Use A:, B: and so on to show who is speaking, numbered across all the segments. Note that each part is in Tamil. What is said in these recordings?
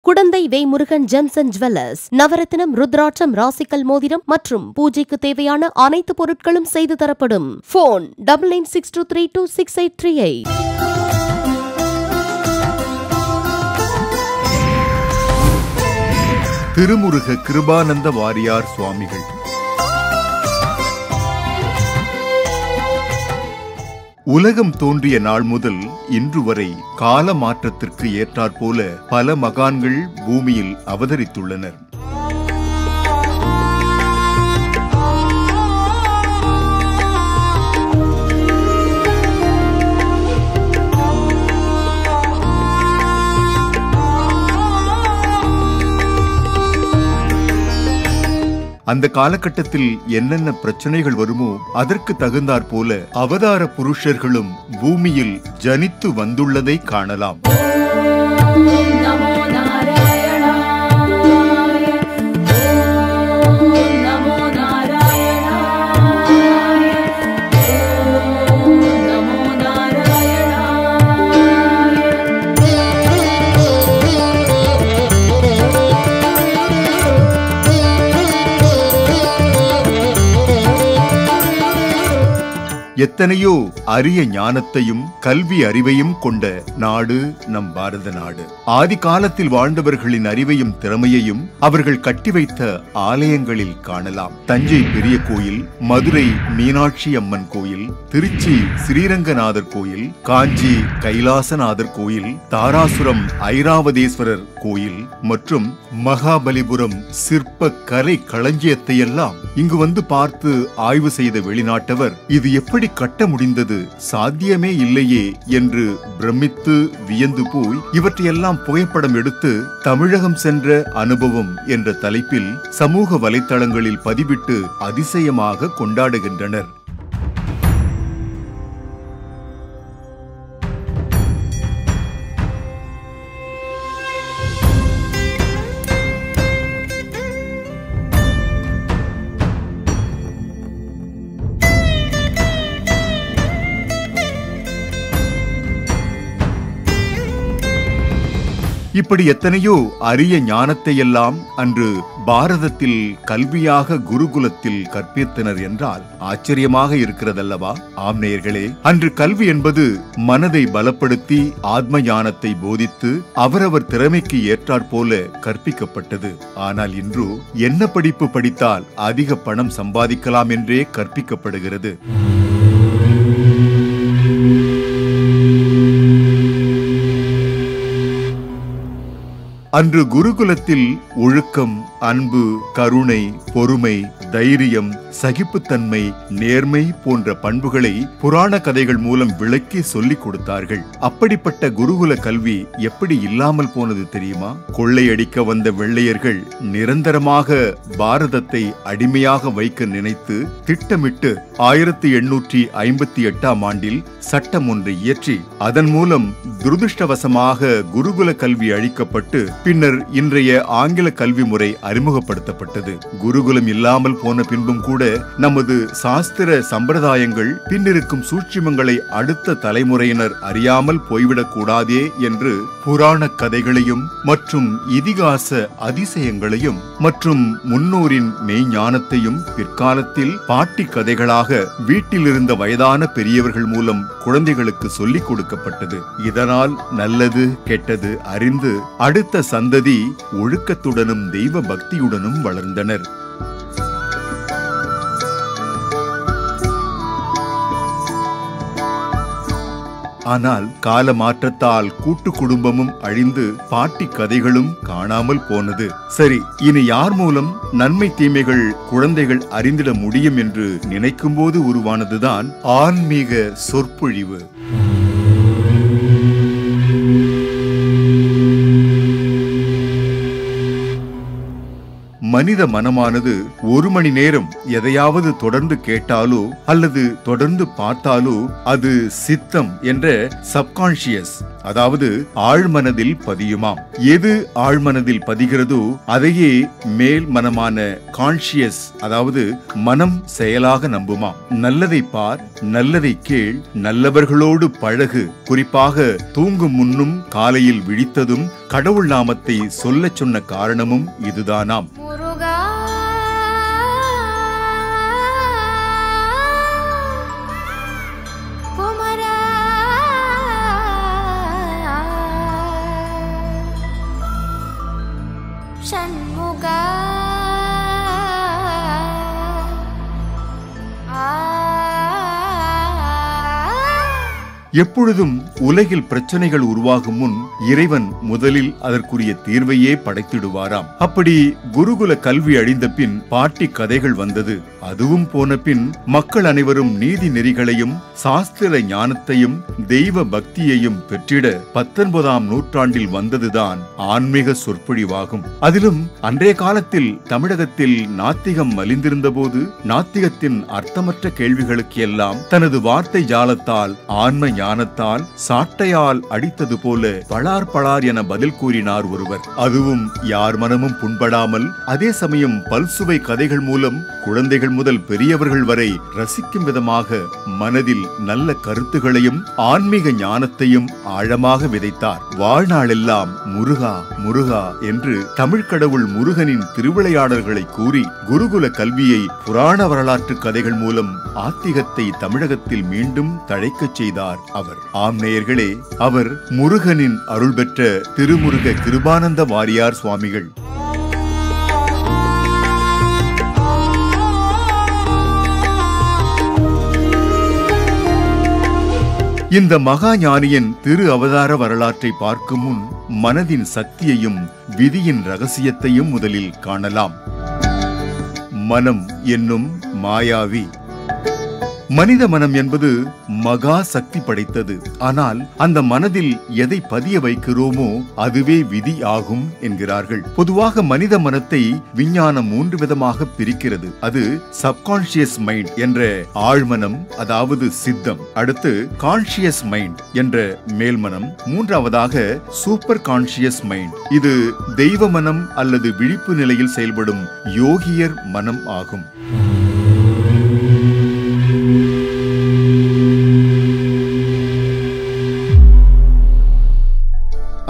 A: குடந்தை வேமுருகன் ஜெம்ஸ் அண்ட் ஜுவல்லர்ஸ். நவரத்தினம், ருத்ராட்சம், ராசிக்கல் மோதிரம் மற்றும் பூஜைக்கு தேவையான அனைத்து பொருட்களும் செய்து தரப்படும். போன் 9962326838.
B: திருமுருக கிருபானந்த வாரியார் சுவாமிகள். உலகம் தோன்றிய நாள் முதல் இன்று வரை கால மாற்றத்திற்கு ஏற்றாற்போல பல மகான்கள் பூமியில் அவதரித்துள்ளனர். அந்த காலகட்டத்தில் என்னென்ன பிரச்சனைகள் வருமோ அதற்கு தகுந்தாற் போல அவதார புருஷர்களும் பூமியில் ஜனித்து வந்துள்ளதை காணலாம். எத்தனையோ அரிய ஞானத்தையும் கல்வி அறிவையும் கொண்ட நாடு நம் பாரத நாடு. ஆதி காலத்தில் வாழ்ந்தவர்களின் அறிவையும் திறமையையும் அவர்கள் கட்டி வைத்த ஆலயங்களில் காணலாம். தஞ்சை பெரிய கோயில், மதுரை மீனாட்சி அம்மன் கோயில், திருச்சி ஸ்ரீரங்கநாதர் கோயில், காஞ்சி கைலாசநாதர் கோயில், தாராசுரம் ஐராவதேஸ்வரர் கோயில் மற்றும் மகாபலிபுரம் சிற்ப கலை களஞ்சியத்தையெல்லாம் இங்கு வந்து பார்த்து ஆய்வு செய்த வெளிநாட்டவர் இது எப்படி கட்ட முடிந்தது, சாத்தியமே இல்லையே என்று பிரமித்து வியந்து போய் இவற்றையெல்லாம் புகைப்படம் எடுத்து தமிழகம் சென்ற அனுபவம் என்ற தலைப்பில் சமூக வலைத்தளங்களில் பதிவிட்டு அதிசயமாக கொண்டாடுகின்றனர். இப்படி எத்தனையோ அரிய ஞானத்தையெல்லாம் அன்று பாரதத்தில் கல்வியாக குருகுலத்தில் கற்பித்தனர் என்றால் ஆச்சரியமாக இருக்கிறதல்லவா? ஆம் நேயர்களே, அன்று கல்வி என்பது மனதை பலப்படுத்தி ஆத்ம ஞானத்தை போதித்து அவரவர் திறமைக்கு ஏற்றாற்போல கற்பிக்கப்பட்டது. ஆனால் இன்று என்ன படிப்பு படித்தால் அதிக பணம் சம்பாதிக்கலாம் என்றே கற்பிக்கப்படுகிறது. அன்று குருகுலத்தில் ஒழுக்கம், அன்பு, கருணை, பொறுமை, தைரியம், சகிப்புத்தன்மை, நேர்மை போன்ற பண்புகளை புராண கதைகள் மூலம் விளக்கி சொல்லிக் கொடுத்தார்கள். அப்படிப்பட்ட குருகுல கல்வி எப்படி இல்லாமல் போனது தெரியுமா? கொள்ளையடிக்க வந்த வெள்ளையர்கள் நிரந்தரமாக பாரதத்தை அடிமையாக வைக்க நினைத்து திட்டமிட்டு 1858ஆம் ஆண்டில் சட்டம் ஒன்றை இயற்றி அதன் மூலம் துரதிருஷ்டவசமாக குருகுல கல்வி அழிக்கப்பட்டு பின்னர் இன்றைய ஆங்கில கல்வி முறை அறிமுகப்படுத்தப்பட்டது. குருகுலம் இல்லாமல் போன பின்பும் கூட நமது சாஸ்திர சம்பிரதாயங்கள் பின்னிருக்கும் சூட்சுமங்களை அடுத்த தலைமுறையினர் அறியாமல் போய்விடக் கூடாதே என்று புராண கதைகளையும் மற்றும் இதிகாச அதிசயங்களையும் மற்றும் முன்னோரின் மெய்ஞானத்தையும் பிற்காலத்தில் பாட்டி கதைகளாக வீட்டில் இருந்த வயதான பெரியவர்கள் மூலம் குழந்தைகளுக்கு சொல்லிக் கொடுக்கப்பட்டது. இதனால் நல்லது கெட்டது அறிந்து அடுத்த சந்ததி ஒழுக்கத்துடனும் தெய்வ பக்தியுடனும் வளர்ந்தனர். ஆனால் கால மாற்றத்தால் கூட்டு குடும்பமும் அழிந்து பாட்டி கதைகளும் காணாமல் போனது. சரி, இனி யார் மூலம் நன்மை தீமைகள் குழந்தைகள் அறிந்திட முடியும் என்று நினைக்கும் போது உருவானதுதான் ஆன்மீக சொற்பொழிவு. மனித மனமானது 1 மணி நேரம் எதையாவது தொடர்ந்து கேட்டாலோ அல்லது தொடர்ந்து பார்த்தாலோ அது சித்தம் என்ற சப்கான்ஷியஸ், அதாவது ஆழ்மனதில் பதியுமாம். எது ஆழ்மனதில் பதிகிறதோ அதையே மேல் மனமான கான்ஷியஸ், அதாவது மனம் செயலாக நம்புமாம். நல்லதை பார், நல்லதை கேள், நல்லவர்களோடு பழகு. குறிப்பாக தூங்கும் முன்னும் காலையில் விழித்ததும் கடவுள் நாமத்தை சொல்லச் சொன்ன காரணமும் இதுதானாம். எப்பொழுதும் உலகில் பிரச்சனைகள் உருவாகும் முன் இறைவன் முதலில் அதற்குரிய தீர்வையே படைத்திடுவாராம். அப்படி குருகுல கல்வி அழிந்த பின் பாட்டி கதைகள் வந்தது. அதுவும் போன பின் மக்கள் அனைவரும் நீதி நெறிகளையும் சாஸ்திர ஞானத்தையும் தெய்வ பக்தியையும் பெற்றிட 19ஆம் நூற்றாண்டில் வந்ததுதான் ஆன்மீக சொற்பொழிவாகும். அதிலும் அன்றைய காலத்தில் தமிழகத்தில் நாத்திகம் மலிந்திருந்த போது நாத்திகத்தின் அர்த்தமற்ற கேள்விகளுக்கு எல்லாம் தனது வார்த்தை ஜாலத்தால் ஆன்ம ஞானத்தால் சாட்டையால் அடித்தது போல பளார் பளார் என பதில் கூறினார் ஒருவர். அதுவும் யார் மனமும் புண்படாமல், அதே சமயம் பல்சுவை கதைகள் மூலம் குழந்தைகள் முதல் பெரியவர்கள் வரை ரசிக்கும் விதமாக மனதில் நல்ல கருத்துகளையும் ஆன்மீக ஞானத்தையும் ஆழமாக விதைத்தார். வாழ்நாளெல்லாம் முருகா முருகா என்று தமிழ் கடவுள் முருகனின் திருவிளையாடல்களை கூறி குருகுல கல்வியை புராண வரலாற்று கதைகள் மூலம் ஆத்திகத்தை தமிழகத்தில் மீண்டும் தழைக்கச் செய்தார் அவர். ஆம் நேயர்களே, அவர் முருகனின் அருள் பெற்ற திருமுருக கிருபானந்த வாரியார் சுவாமிகள். இந்த மகா ஞானியின் திரு அவதார வரலாற்றை பார்க்கும் முன் மனதின் சக்தியையும் விதியின் ரகசியத்தையும் முதலில் காணலாம். மனம் என்னும் மாயாவி. மனித மனம் என்பது மகா சக்தி படைத்தது. ஆனால் அந்த மனதில் எதை பதிய வைக்கிறோமோ அதுவே விதி ஆகும் என்கிறார்கள். பொதுவாக மனித மனத்தை விஞ்ஞானம் 3 விதமாக பிரிக்கிறது. அது சப்கான்ஷியஸ் மைண்ட் என்ற ஆழ்மனம், அதாவது சித்தம். அடுத்து கான்ஷியஸ் மைண்ட் என்ற மேல்மனம். மூன்றாவதாக சூப்பர் கான்ஷியஸ் மைண்ட். இது தெய்வ மனம் அல்லது விழிப்பு நிலையில் செயல்படும் யோகியர் மனம் ஆகும்.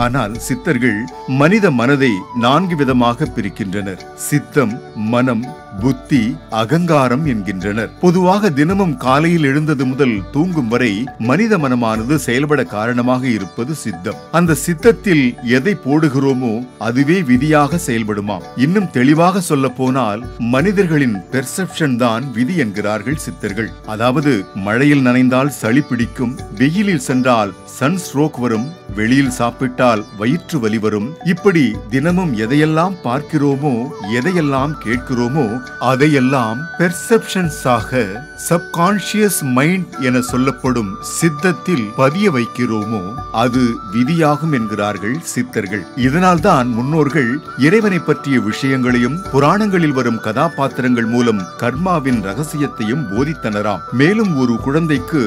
B: ஆனால் சித்தர்கள் மனித மனதை 4 விதமாக பிரிக்கின்றனர். சித்தம், மனம், புத்தி, அகங்காரம் என்கின்றனர். பொதுவாக தினமும் காலையில் எழுந்தது முதல் தூங்கும் வரை மனித மனமானது செயல்பட காரணமாக இருப்பது சித்தம். அந்த சித்தத்தில் எதை போடுகிறோமோ அதுவே விதியாக செயல்படுமாம். இன்னும் தெளிவாக சொல்ல போனால் மனிதர்களின் பெர்செப்ஷன் தான் விதி என்கிறார்கள் சித்தர்கள். அதாவது மழையில் நனைந்தால் சளி பிடிக்கும், வெயிலில் சென்றால் சன் ஸ்ட்ரோக் வரும், வெளியில் சாப்பிட்டால் வயிற்று வலி வரும். இப்படி தினமும் எதையெல்லாம் பார்க்கிறோமோ, எதையெல்லாம் கேட்கிறோமோ அதையெல்லாம் பெர்செப்ஷன்ஸாக சப்கான்ஷியஸ் மைண்ட் என சொல்லப்படும் சித்தத்தில் பதிய வைக்கிறோமோ அது விதியாகும் என்கிறார்கள் சித்தர்கள். இதனால்தான் முன்னோர்கள் இறைவனை பற்றிய விஷயங்களையும் புராணங்களில் வரும் கதாபாத்திரங்கள் மூலம் கர்மாவின் ரகசியத்தையும் போதித்தனராம். மேலும் ஒரு குழந்தைக்கு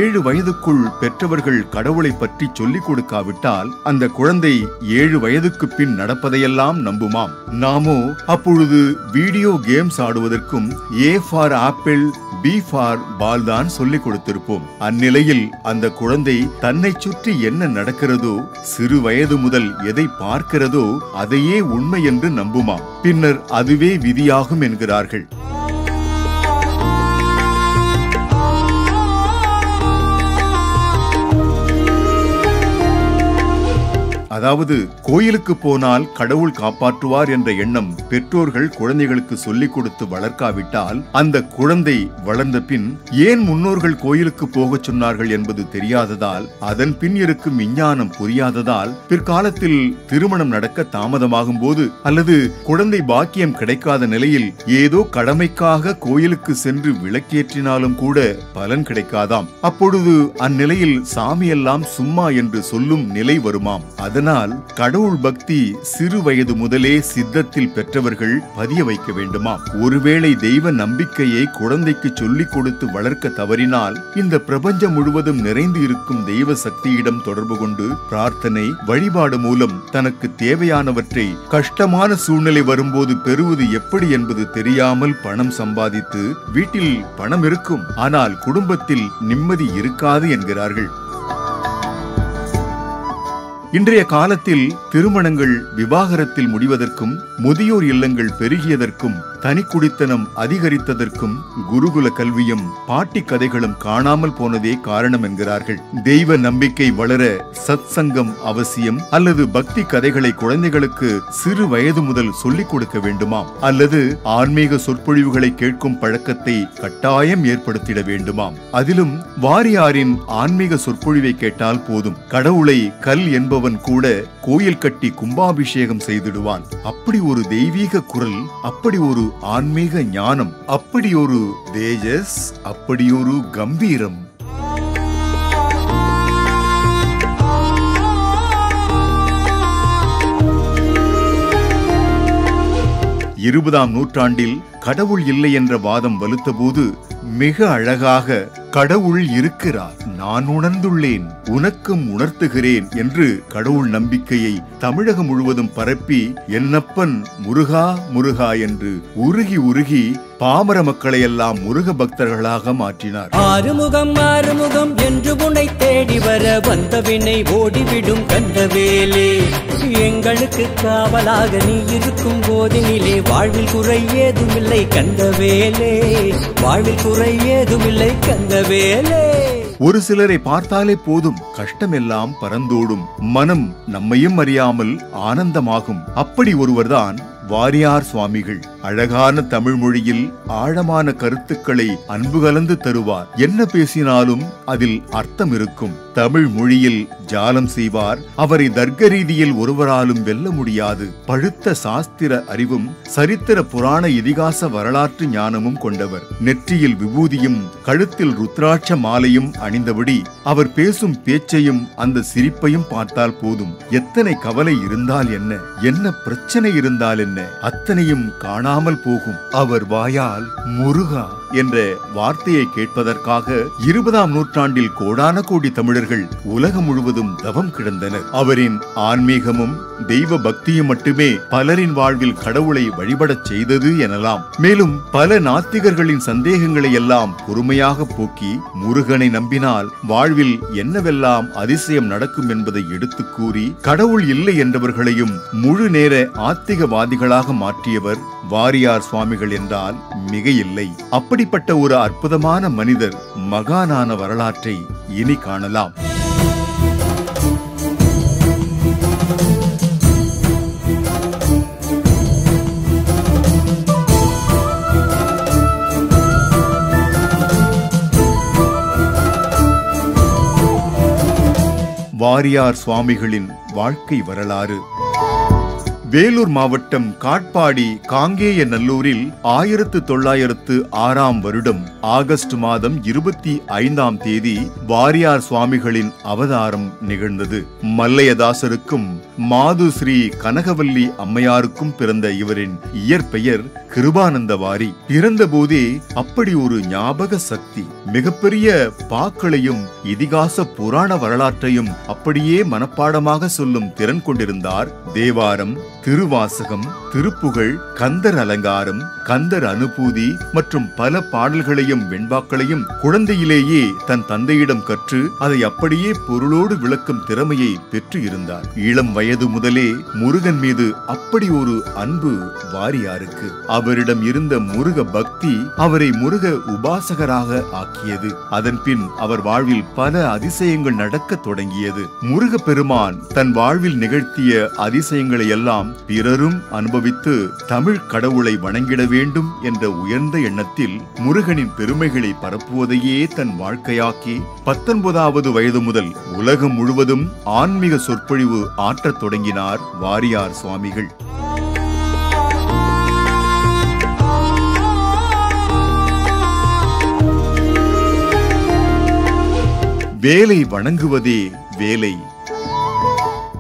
B: 7 வயதுக்குள் பெற்றவர்கள் கடவுளை பற்றி சொல்லிக் கொடுக்காவிட்டால் அந்த குழந்தை 7 வயதுக்கு பின் நடப்பதையெல்லாம் நம்புமாம். நாமோ அப்பொழுது வீடியோ கேம்ஸ் ஆடுவதற்கும் A for apple, B for ball தான் சொல்லிக் கொடுத்திருப்போம். அந்நிலையில் அந்த குழந்தை தன்னை சுற்றி என்ன நடக்கிறதோ, சிறு வயது முதல் எதை பார்க்கிறதோ அதையே உண்மை என்று நம்புமாம். பின்னர் அதுவே விதியாகும் என்கிறார்கள். அதாவது கோயிலுக்கு போனால் கடவுள் காப்பாற்றுவார் என்ற எண்ணம் பெற்றோர்கள் குழந்தைகளுக்கு சொல்லிக் கொடுத்து வளர்க்காவிட்டால் அந்த குழந்தை வளர்ந்த பின் ஏன் முன்னோர்கள் கோயிலுக்கு போகச் சொன்னார்கள் என்பது தெரியாததால், அதன் பின் இருக்கும் விஞ்ஞானம் புரியாததால் பிற்காலத்தில் திருமணம் நடக்க தாமதமாகும் போது அல்லது குழந்தை பாக்கியம் கிடைக்காத நிலையில் ஏதோ கடமைக்காக கோயிலுக்கு சென்று விளக்கேற்றினாலும் கூட பலன் கிடைக்காதாம். அப்பொழுது அந்நிலையில் சாமியெல்லாம் சும்மா என்று சொல்லும் நிலை வருமாம். அதனால் ஆனால் கடவுள் பக்தி சிறு வயது முதலே சித்தத்தில் பெற்றவர்கள் பதிய வைக்க வேண்டுமா? ஒருவேளை தெய்வ நம்பிக்கையை குழந்தைக்கு சொல்லிக் கொடுத்து வளர்க்க தவறினால் இந்த பிரபஞ்சம் முழுவதும் நிறைந்து இருக்கும் தெய்வ சக்தியிடம் தொடர்பு கொண்டு பிரார்த்தனை வழிபாடு மூலம் தனக்கு தேவையானவற்றை கஷ்டமான சூழ்நிலை வரும்போது பெறுவது எப்படி என்பது தெரியாமல் பணம் சம்பாதித்து வீட்டில் பணம் இருக்கும், ஆனால் குடும்பத்தில் நிம்மதி இருக்காது என்கிறார்கள். இன்றைய காலத்தில் திருமணங்கள் விவாகரத்தில் முடிவதற்கும் முதியோர் இல்லங்கள் பெருகியதற்கும் தனி குடித்தனம் அதிகரித்ததற்கும் குருகுல கல்வியும் பாட்டி கதைகளும் காணாமல் போனதே காரணம் என்கிறார்கள். தெய்வ நம்பிக்கை வளர சத் சங்கம் அவசியம், அல்லது பக்தி கதைகளை குழந்தைகளுக்கு சிறு வயது முதல் சொல்லிக் கொடுக்க வேண்டுமா? அல்லது ஆன்மீக சொற்பொழிவுகளை கேட்கும் பழக்கத்தை கட்டாயம் ஏற்படுத்திட வேண்டுமாம்? அதிலும் வாரியாரின் ஆன்மீக சொற்பொழிவை கேட்டால் போதும், கடவுளை கல் என்பவன் கூட கோயில் கட்டி கும்பாபிஷேகம் செய்திடுவான். அப்படி ஒரு தெய்வீக குரல், அப்படி ஒரு ஆன்மீக ஞானம், அப்படி ஒரு தேஜஸ், அப்படி ஒரு கம்பீரம். இருபதாம் நூற்றாண்டில் கடவுள் இல்லை என்ற வாதம் வலுத்தபோது மிக அழகாக கடவுள் இருக்கிறார், நான் உணர்ந்துள்ளேன், உனக்கும் உணர்த்துகிறேன் என்று கடவுள் நம்பிக்கையை தமிழகம் முழுவதும் பரப்பி என்னப்பன் முருகா முருகா என்று உருகி உருகி பாமர மக்களை எல்லாம் முருக பக்தர்களாக மாற்றினார்.
C: ஆறுமுகம் ஆறுமுகம் என்று உன்னை தேடி வர வந்த வினை ஓடிவிடும் கந்தவேலே, எங்களுக்கு காவலாக நீ இருக்கும் போதினிலே வாழ்வில் குறை ஏதுமில்லை கந்தவேலே, வாழ்வில் குறை ஏதுமில்லை கந்தவேலே.
B: ஒரு சிலரை பார்த்தாலே போதும், கஷ்டமெல்லாம் பறந்தோடும், மனம் நம்மையும் அறியாமல் ஆனந்தமாகும். அப்படி ஒருவர்தான் வாரியார் சுவாமிகள். அழகான தமிழ் மொழியில் ஆழமான கருத்துக்களை அன்பு கலந்து தருவார். என்ன பேசினாலும் அதில் அர்த்தம் இருக்கும். தமிழ் மொழியில் ஜாலம் செய்வார். அவரை தர்க்க ரீதியில் ஒருவராலும் வெல்ல முடியாது. பழுத்த சாஸ்திர அறிவும் சரித்திர புராண இதிகாச வரலாற்று ஞானமும் கொண்டவர். நெற்றியில் விபூதியும் கழுத்தில் ருத்ராட்ச மாலையும் அணிந்தபடி அவர் பேசும் பேச்சையும் அந்த சிரிப்பையும் பார்த்தால் போதும், எத்தனை கவலை இருந்தால் என்ன, என்ன பிரச்சனை இருந்தால் என்ன, அத்தனையும் காணாமல் போகும். அவர் வாயால் முருகா என்ற வார்த்தையை கேட்பதற்காக 20ஆம் நூற்றாண்டில் கோடான கோடி தமிழர்கள் உலகம் முழுவதும் தவம் கிடந்தனர். அவரின் ஆன்மீகமும் தெய்வ பக்தியும் மட்டுமே பலரின் வாழ்வில் கடவுளை வழிபடச் செய்தது எனலாம். மேலும் பல நாத்திகர்களின் சந்தேகங்களை எல்லாம் பொறுமையாக போக்கி முருகனை நம்பினால் வாழ்வில் என்னவெல்லாம் அதிசயம் நடக்கும் என்பதை எடுத்து கூறி கடவுள் இல்லை என்றவர்களையும் முழு நேர ஆத்திகவாதிகளாக மாற்றியவர் வாரியார் சுவாமிகள் என்றால் மிக இல்லை. அப்படிப்பட்ட ஒரு அற்புதமான மனிதர் மகானான வரலாற்றை இனி காணலாம். வாரியார் சுவாமிகளின் வாழ்க்கை வரலாறு. வேலூர் மாவட்டம் காட்பாடி காங்கேய நல்லூரில் 1906ஆம் வருடம் ஆகஸ்ட் மாதம் 25ஆம் தேதி வாரியார் சுவாமிகளின் அவதாரம் நிகழ்ந்தது. மல்லையதாசருக்கும் மாது ஸ்ரீ கனகவல்லி அம்மையாருக்கும் பிறந்த இவரின் இயற்பெயர் கிருபானந்த வாரி. பிறந்த போதே அப்படி ஒரு ஞாபக சக்தி, மிகப்பெரிய பாக்களையும் இதிகாச புராண வரலாற்றையும் அப்படியே மனப்பாடமாக சொல்லும் திறன் கொண்டிருந்தார். தேவாரம், திருவாசகம், திருப்புகழ், கந்தர் அலங்காரம், கந்தர் அனுபூதி மற்றும் பல பாடல்களையும் வெண்பாக்களையும் குழந்தையிலேயே தன் தந்தையிடம் கற்று அதை அப்படியே பொருளோடு விளக்கும் திறமையை பெற்று இருந்தார். இளம் வயது முதலே முருகன் மீது அப்படி ஒரு அன்பு வாரியாருக்கு. அவரிடம் இருந்த முருக பக்தி அவரை முருக உபாசகராக ஆக்கியது. அதன் பின் அவர் வாழ்வில் பல அதிசயங்கள் நடக்க தொடங்கியது. முருக பெருமான் தன் வாழ்வில் நிகழ்த்திய அதிசயங்களை எல்லாம் பிறரும் அனுபவித்து தமிழ் கடவுளை வணங்கிட வேண்டும் என்ற உயர்ந்த எண்ணத்தில் முருகனின் பெருமைகளை பரப்புவதையே தன் வாழ்க்கையாக்கி 19வது வயது முதல் உலகம் முழுவதும் ஆன்மீக சொற்பொழிவு ஆற்றத் தொடங்கினார் வாரியார் சுவாமிகள். வேலை வணங்குவதே வேலை.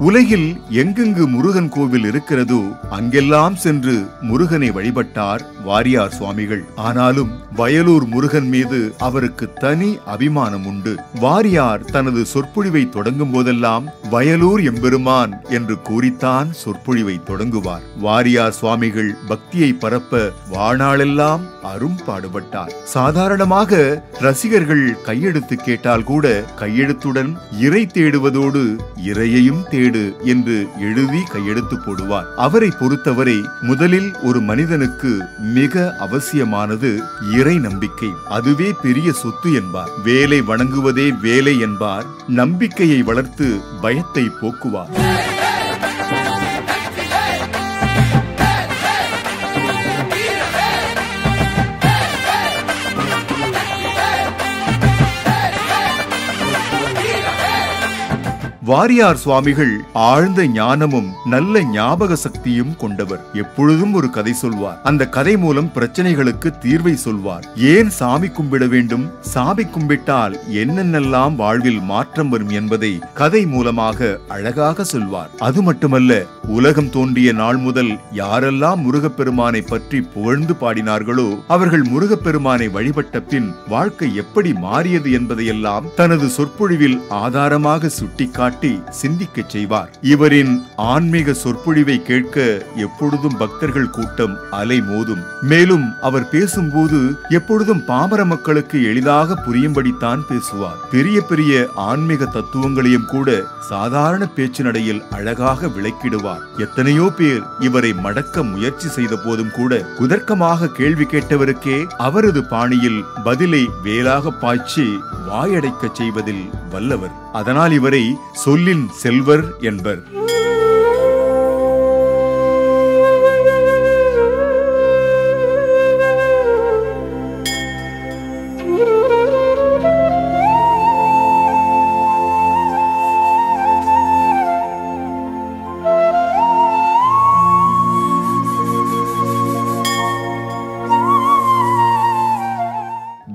B: உலகில் எங்கெங்கு முருகன் கோவில் இருக்கிறதோ அங்கெல்லாம் சென்று முருகனை வழிபட்டார் வாரியார் சுவாமிகள். ஆனாலும் வயலூர் முருகன் மீது அவருக்கு தனி அபிமானம் உண்டு. வாரியார் தனது சொற்பொழிவை தொடங்கும் போதெல்லாம் வயலூர் எம்பெருமான் என்று கூறித்தான் சொற்பொழிவை தொடங்குவார். வாரியார் சுவாமிகள் பக்தியை பரப்ப வாழ்நாளெல்லாம் அரும்பாடுபட்டார். சாதாரணமாக ரசிகர்கள் கையெழுத்து கேட்டால் கூட கையெழுத்துடன் இறை தேடுவதோடு இறையையும் தேடு என்று எழுதி கையெழுத்து போடுவார். அவரை பொறுத்தவரை முதலில் ஒரு மனிதனுக்கு மிக அவசியமானது இறை நம்பிக்கை. அதுவே பெரிய சொத்து என்பார். வேலை வணங்குவதே வேலை என்பார். நம்பிக்கையை வளர்த்து பயத்தை போக்குவார். வாரியார் சுவாமிகள் ஆழ்ந்த ஞானமும் நல்ல ஞாபக சக்தியும் கொண்டவர். எப்பொழுதும் ஒரு கதை சொல்வார். அந்த கதை மூலம் பிரச்சனைகளுக்கு தீர்வை சொல்வார். ஏன் சாமி கும்பிட வேண்டும், சாமி கும்பிட்டால் என்னென்னலாம் வாழ்வில் மாற்றம் வரும் என்பதை கதை மூலமாக அழகாக சொல்வார். அது மட்டுமல்ல, உலகம் தோன்றிய நாள் முதல் யாரெல்லாம் முருகப்பெருமானை பற்றி புகழ்ந்து பாடினார்களோ அவர்கள் முருகப்பெருமானை வழிபட்ட பின் வாழ்க்கை எப்படி மாறியது என்பதையெல்லாம் தனது சொற்பொழிவில் ஆதாரமாக சுட்டிக்காட்டி சிந்திக்க செய்வார். இவரின் ஆன்மீக சொற்பொழிவை கேட்க எப்பொழுதும் பக்தர்கள் கூட்டம் அலை மோதும். மேலும் அவர் பேசும்போது எப்பொழுதும் பாமர மக்களுக்கு எளிதாக புரியும்படித்தான் பேசுவார். பெரிய பெரிய ஆன்மீக தத்துவங்களையும் கூட சாதாரண பேச்சு நடையில் அழகாக விளக்கிடுவார். எத்தனையோ பேர் இவரை மடக்க முயற்சி செய்த போதும் கூட குதர்க்கமாக கேள்வி கேட்டவருக்கே அவரது பாணியில் பதிலை வேலாக பாய்ச்சி வாயடைக்க செய்வதில் வல்லவர். அதனால் இவரை சொல்லின் செல்வர் என்பர்.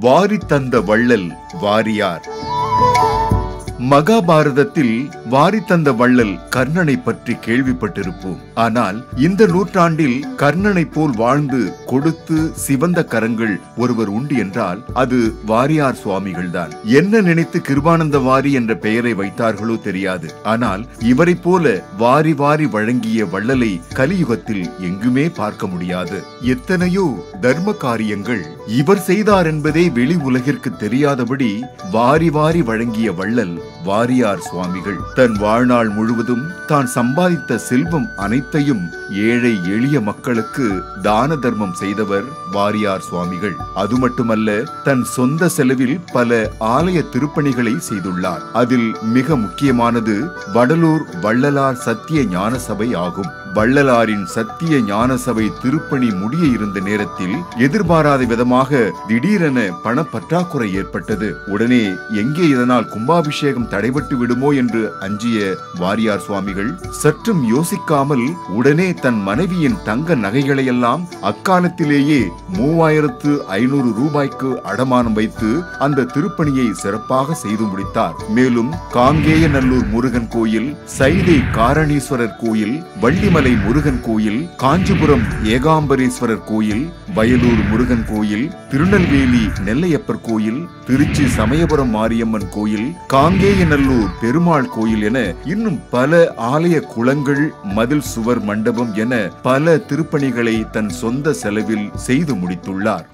B: வாரி தந்த வள்ளல் வாரியார். மகாபாரதத்தில் வாரி தந்த வள்ளல் கர்ணனை பற்றி கேள்விப்பட்டிருப்போம். ஆனால் இந்த நூற்றாண்டில் கர்ணனை போல் வாழ்ந்து கொடுத்து சிவந்த கரங்கள் ஒருவர் உண்டு என்றால் அது வாரியார் சுவாமிகள் தான். என்ன நினைத்து கிருபானந்த வாரி என்ற பெயரை வைத்தார்களோ தெரியாது. ஆனால் இவரை போல வாரி வாரி வழங்கிய வள்ளலை கலியுகத்தில் எங்குமே பார்க்க முடியாது. எத்தனையோ தர்ம காரியங்கள் இவர் செய்தார் என்பதே வெளி உலகிற்கு தெரியாதபடி வாரி வாரி வழங்கிய வள்ளல் வாரியார் சுவாமிகள். தன் வாழ்நாள் முழுவதும் தான் சம்பாதித்த செல்வம் அனைத்தையும் ஏழை எளிய மக்களுக்கு தான தர்மம் செய்தவர் வாரியார் சுவாமிகள். அது மட்டுமல்ல, தன் சொந்த செலவில் பல ஆலய திருப்பணிகளை செய்துள்ளார். அதில் மிக முக்கியமானது வடலூர் வள்ளலார் சத்திய ஞான சபை ஆகும். வள்ளலாரின் சத்திய ஞான சபை திருப்பணி முடிய இருந்த நேரத்தில் எதிர்பாராத விதமாக திடீரென பணப்பற்றாக்குறை ஏற்பட்டது. உடனே எங்கே இதனால் கும்பாபிஷேகம் தடைபட்டு விடுமோ என்று அஞ்சிய வாரியார் சுவாமிகள் சற்றும் யோசிக்காமல் உடனே தன் மனைவியின் தங்க நகைகளையெல்லாம் அக்காலத்திலேயே 3500 ரூபாய்க்கு அடமானம் வைத்து அந்த திருப்பணியை சிறப்பாக செய்து முடித்தார். மேலும் காங்கேயநல்லூர் முருகன் கோயில், சைதை காரணீஸ்வரர் கோயில், வள்ளிமலை முருகன் கோயில், காஞ்சிபுரம் ஏகாம்பரேஸ்வரர் கோயில், வயலூர் முருகன் கோயில், திருநெல்வேலி நெல்லையப்பர் கோயில், திருச்சி சமயபுரம் மாரியம்மன் கோயில், காங்கேயநல்லூர் பெருமாள் கோயில் என இன்னும் பல ஆலய குளங்கள், மதில் சுவர் மண்டபம் என பல திருப்பணிகளை தன் சொந்த செலவில் செய்து முடித்துள்ளார்.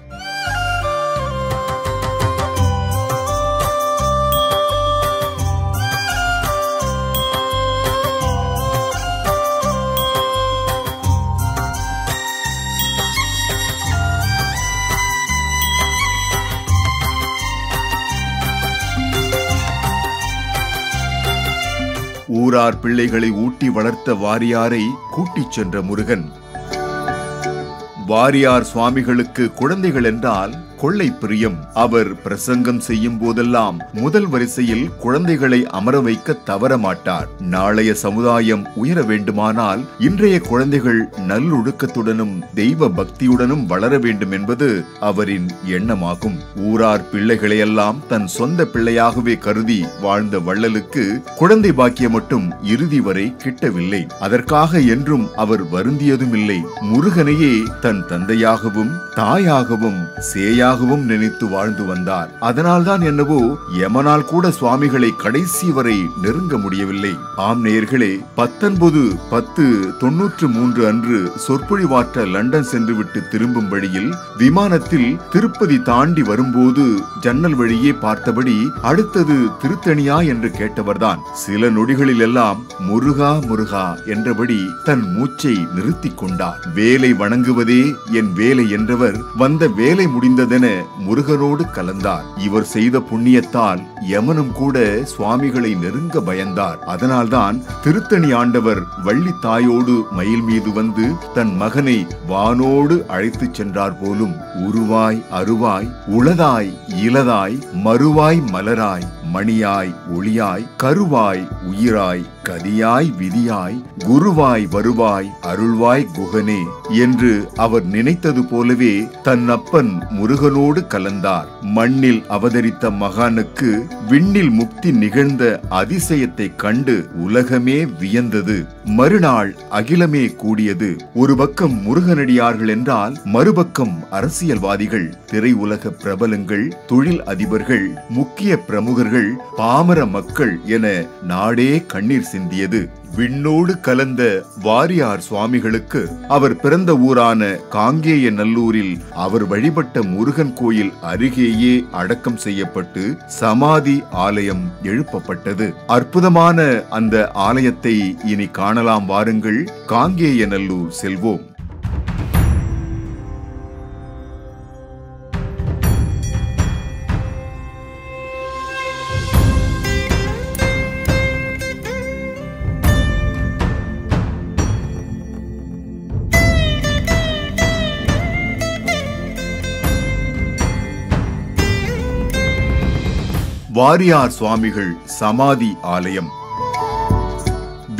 B: ஊரார் பிள்ளைகளை ஊட்டி வளர்த்த வாரியாரை கூட்டிச் சென்ற முருகன். வாரியார் சுவாமிகளுக்கு குழந்தைகள் என்றால் கொள்ளை பிரியம். அவர் பிரசங்கம் செய்யும் போதெல்லாம் முதல் வரிசையில் குழந்தைகளை அமர வைக்க தவற மாட்டார். நாளைய சமுதாயம் உயர வேண்டுமானால் இன்றைய குழந்தைகள் நல்லொழுக்கத்துடனும் தெய்வ பக்தியுடனும் வளர வேண்டும் என்பது அவரின் எண்ணமாகும். ஊரார் பிள்ளைகளையெல்லாம் தன் சொந்த பிள்ளையாகவே கருதி வாழ்ந்த வள்ளலுக்கு குழந்தை பாக்கியம் மட்டும் இறுதி வரை கிட்டவில்லை. அதற்காக என்றும் அவர் வருந்தியதும் இல்லை. முருகனையே தன் தந்தையாகவும் தாயாகவும் சேயாகவும் நினைத்து வாழ்ந்து வந்தார். அதனால்தான் என்னவோ யமனால் கூட சுவாமிகளை கடைசி வரை நெருங்க முடியவில்லை. ஆம் நேயர்களே, 19/10/93 அன்று சொற்பொழிவாற்ற லண்டன் சென்றுவிட்டு திரும்பும் வழியில் விமானத்தில் திருப்பதி தாண்டி வரும்போது ஜன்னல் வழியே பார்த்தபடி அடுத்தது திருத்தணியா என்று கேட்டவர்தான். சில நொடிகளில் எல்லாம் முருகா முருகா என்றபடி தன் மூச்சை நிறுத்திக் கொண்டார். வேலை வணங்குவதே என் வேலை என்றவர் வந்த வேலை முடிந்ததென முருகனோடு கலந்தார். இவர் செய்த புண்ணியத்தால் யமனும் கூட சுவாமிகளை நெருங்க பயந்தார். அதனால்தான் திருத்தணி ஆண்டவர் வள்ளி தாயோடு மயில் மீது வந்து தன் மகனை வானோடு அழைத்து சென்றார் போலும். உருவாய் அருவாய் உளதாய் இலதாய் மறுவாய் மலராய் மணியாய் ஒளியாய் கருவாய் உயிராய் கதியாய் விதியாய் குருவாய் வருவாய் அருள்வாய் குகனே என்று அவர் நினைத்தது போலவே தன் அப்பன் முருகனோடு கலந்தார். மண்ணில் அவதரித்த மகானுக்கு விண்ணில் முக்தி நிகழ்ந்த அதிசயத்தை கண்டு உலகமே வியந்தது. மறுநாள் அகிலமே கூடியது. ஒரு பக்கம் முருகனடியார்கள் என்றால் மறுபக்கம் அரசியல்வாதிகள், திரையுலக பிரபலங்கள், தொழில் அதிபர்கள், முக்கிய பிரமுகர்கள், பாமர மக்கள் என நாடே கண்ணீர் சிந்தியது. விண்ணோடு கலந்த வாரியார் சுவாமிகளுக்கு அவர் பிறந்த ஊரான காங்கேய நல்லூரில் அவர் வழிபட்ட முருகன் கோயில் அருகேயே அடக்கம் செய்யப்பட்டு சமாதி ஆலயம் எழுப்பப்பட்டது. அற்புதமான அந்த ஆலயத்தை இனி காணலாம். வாருங்கள், காங்கேய நல்லூர் செல்வோம். வாரியார் சுவாமிகள் சமாதி ஆலயம்.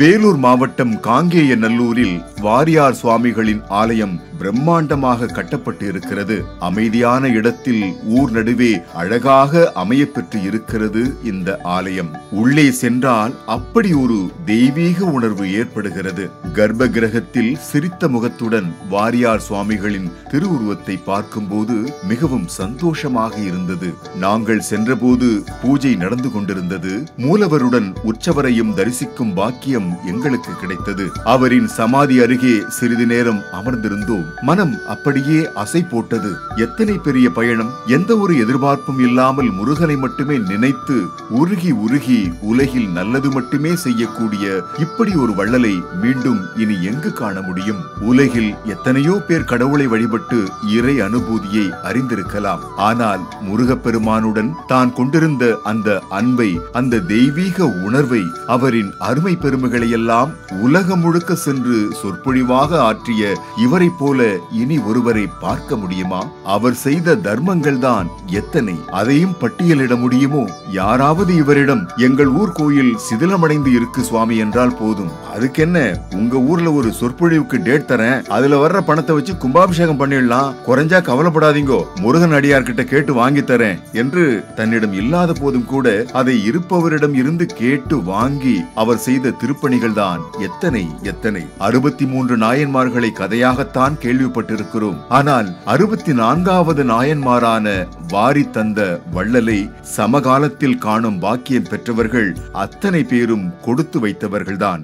B: வேலூர் மாவட்டம் காங்கேய நல்லூரில் வாரியார் சுவாமிகளின் ஆலயம் பிரம்மாண்டமாக கட்டப்பட்டு இருக்கிறது. அமைதியான இடத்தில் ஊர் நடுவே அழகாக அமையப்பெற்று இருக்கிறது இந்த ஆலயம். உள்ளே சென்றால் அப்படி ஒரு தெய்வீக உணர்வு ஏற்படுகிறது. கர்ப்ப கிரகத்தில் சிரித்த முகத்துடன் வாரியார் சுவாமிகளின் திருவுருவத்தை பார்க்கும்போது மிகவும் சந்தோஷமாக இருந்தது. நாங்கள் சென்றபோது பூஜை நடந்து கொண்டிருந்தது. மூலவருடன் உற்சவரையும் தரிசிக்கும் பாக்கியம் எங்களுக்கு கிடைத்தது. அவரின் சமாதி அருகே சிறிது நேரம் அமர்ந்திருந்தோம். மனம் அப்படியே அசை போட்டது. எத்தனை பெரிய பயணம்! எந்த ஒரு எதிர்பார்ப்பும் இல்லாமல் முருகனை மட்டுமே நினைத்து உருகி உருகி உலகில் நல்லது மட்டுமே செய்யக்கூடிய இப்படி ஒரு வள்ளலை மீண்டும் இனி எங்கு காண முடியும்? உலகில் எத்தனையோ பேர் கடவுளை வழிபட்டு இறை அனுபூதியை அறிந்திருக்கலாம். ஆனால் முருகப்பெருமானுடன் தான் கொண்டிருந்த அந்த அன்பை, அந்த தெய்வீக உணர்வை, அவரின் அருமை பெருமைகளை எல்லாம் உலகம் முழுக்க சென்று சொற்பொழிவாக ஆற்றிய இவரை போல இனி ஒருவரை பார்க்க முடியுமா? அவர் செய்த தர்மங்கள் தான் எத்தனை! அதையும் பட்டியலிட முடியுமோ? யாராவது இவரிடம் எங்கள் ஊர் கோயில் சிதிலமடைந்து இருக்கு சுவாமி என்றால் போதும், அதுக்கென்ன உங்க ஊர்ல ஒரு சொற்பொழிவுக்கு டேட் தரேன், அதுல வர்ற பணத்தை வச்சு கும்பாபிஷேகம் பண்ணிடலாம், குறைஞ்சா கவலைப்படாதீங்கோ, முருகன் அடியார்கிட்ட கேட்டு வாங்கி தரேன் என்று தன்னிடம் இல்லாத போதும் கூட அதை இருப்பவரிடம் இருந்து கேட்டு வாங்கி அவர் செய்த திருப்பணிகள் தான் எத்தனை எத்தனை! 63 நாயன்மார்களை கதையாகத்தான் கேள்விப்பட்டிருக்கிறோம். ஆனால் 64வது நாயன்மாரான வாரி தந்த வள்ளலை சமகாலத்தில் காணும் பாக்கியம் பெற்றவர்கள் அத்தனை பேரும் கொடுத்து வைத்தவர்கள்தான்.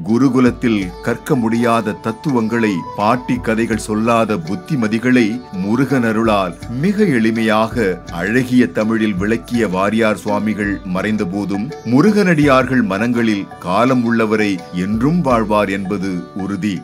B: குருகுலத்தில் கற்க முடியாத தத்துவங்களை, பாட்டி கதைகள் சொல்லாத புத்திமதிகளை முருகன் அருளால் மிக எளிமையாக அழகிய தமிழில் விளக்கிய வாரியார் சுவாமிகள் மறைந்த போதும் முருகனடியார்கள் மனங்களில் காலம் உள்ளவரை என்றும் வாழ்வார் என்பது உறுதி.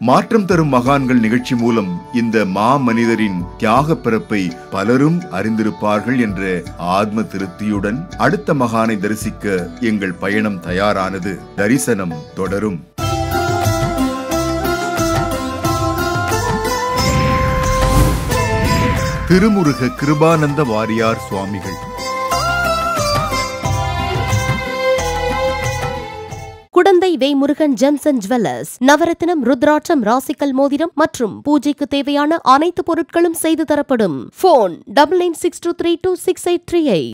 B: மாற்றம் தரும் மகான்கள் நிகழ்ச்சி மூலம் இந்த மாமனிதரின் தியாக பிறப்பை பலரும் அறிந்திருப்பார்கள் என்ற ஆத்ம திருப்தியுடன் அடுத்த மகானை தரிசிக்க எங்கள் பயணம் தயாரானது. தரிசனம் தொடரும். திருமுருக கிருபானந்த வாரியார் சுவாமிகள்.
A: குடந்தை வேமுருகன் ஜெம்ஸ் அண்ட் ஜுவல்லர்ஸ் நவரத்தினம் ருத்ராட்சம் ராசிக்கல் மோதிரம் மற்றும் பூஜைக்கு தேவையான அனைத்து பொருட்களும் செய்து தரப்படும். போன் 9962326838.